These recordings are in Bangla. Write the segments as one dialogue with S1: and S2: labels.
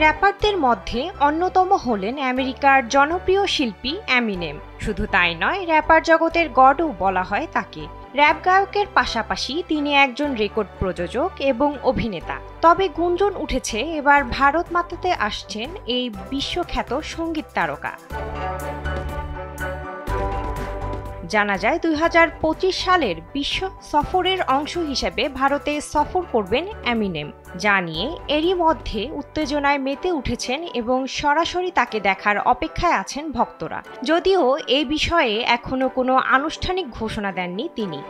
S1: র্যাপারদের মধ্যে অন্যতম হলেন আমেরিকার জনপ্রিয় শিল্পী এমিনেম। শুধু তাই নয়, র্যাপার জগতের গডও বলা হয় তাকে। র্যাপ গায়কের পাশাপাশি তিনি একজন রেকর্ড প্রযোজক এবং অভিনেতা। তবে গুঞ্জন উঠেছে এবার ভারত মাতাতে আসছেন এই বিশ্বখ্যাত সঙ্গীত তারকা। জানা যায় ২০২৫ সালের বিশ্ব সফরের অংশ হিসেবে ভারতে সফর করবেন এমিনেম, যা নিয়ে এরই মধ্যে উত্তেজনায় মেতে উঠেছেন এবং সরাসরি তাকে দেখার অপেক্ষায় আছেন ভক্তরা। যদিও এই বিষয়ে এখনো কোনো আনুষ্ঠানিক ঘোষণা দেননি তিনি।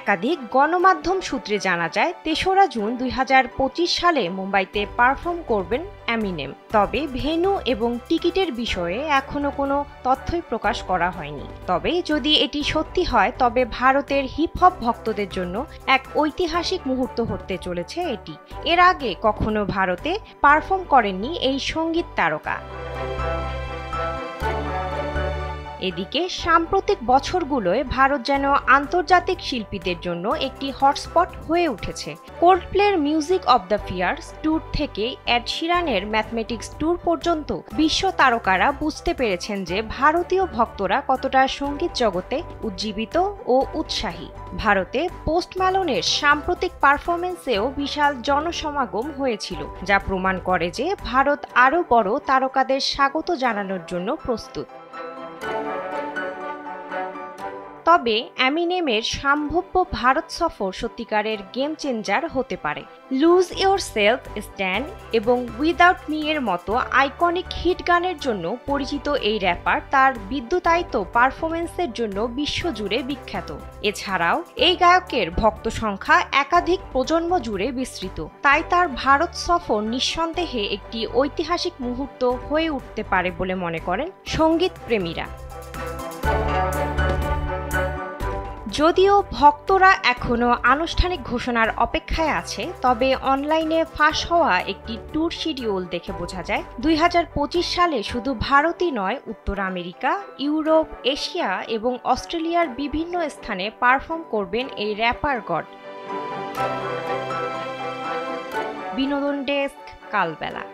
S1: একাধিক গণমাধ্যম সূত্রে জানা যায় ৩রা জুন ২০২৫ সালে মুম্বাইতে পারফর্ম করবেন এমিনেম। তবে ভেন্যু এবং টিকিটের বিষয়ে এখনো কোনো তথ্যই প্রকাশ করা হয়নি। তবে যদি এটি সত্যি হয় তবে ভারতের হিপ হপ ভক্তদের জন্য এক ঐতিহাসিক মুহূর্ত হতে চলেছে এটি। এর আগে কখনো ভারতে পারফর্ম করেননি এই সঙ্গীত তারকা। এদিকে সাম্প্রতিক বছরগুলোয় ভারত যেন আন্তর্জাতিক শিল্পীদের জন্য একটি হটস্পট হয়ে উঠেছে। কোল্ডপ্লের music of the spheres tour থেকে এড শিরানের ম্যাথমেটিক্স ট্যুর পর্যন্ত বিশ্ব তারকারা বুঝতে পেরেছেন যে ভারতীয় ভক্তরা কতটা সঙ্গীত জগতে উজ্জীবিত ও উৎসাহী। ভারতে পোস্ট ম্যালোনের সাম্প্রতিক পারফরমেন্সেও বিশাল জনসমাগম হয়েছিল, যা প্রমাণ করে যে ভারত আরও বড় তারকাদের স্বাগত জানানোর জন্য প্রস্তুত। তবে এমিনেমের সম্ভাব্য ভারত সফর সত্যিকারের গেম চেঞ্জার হতে পারে। লুজ ইয়োর সেলফ, স্ট্যান্ড এবং উইদাউট মি এর মতো আইকনিক হিট গানের জন্য পরিচিত এই র্যাপার তার বিদ্যুতায়িত পারফরমেন্সের জন্য বিশ্বজুড়ে বিখ্যাত। এছাড়াও এই গায়কের ভক্ত সংখ্যা একাধিক প্রজন্ম জুড়ে বিস্তৃত। তাই তার ভারত সফর নিঃসন্দেহে একটি ঐতিহাসিক মুহূর্ত হয়ে উঠতে পারে বলে মনে করেন সঙ্গীত প্রেমীরা। যদিও ভক্তরা এখনও আনুষ্ঠানিক ঘোষণার অপেক্ষায় আছে, তবে অনলাইনে ফাঁস হওয়া একটি ট্যুর শিডিউল দেখে বোঝা যায় ২০২৫ সালে শুধু ভারতই নয়, উত্তর আমেরিকা, ইউরোপ, এশিয়া এবং অস্ট্রেলিয়ার বিভিন্ন স্থানে পারফর্ম করবেন এই র্যাপার গড। বিনোদন ডেস্ক, কালবেলা।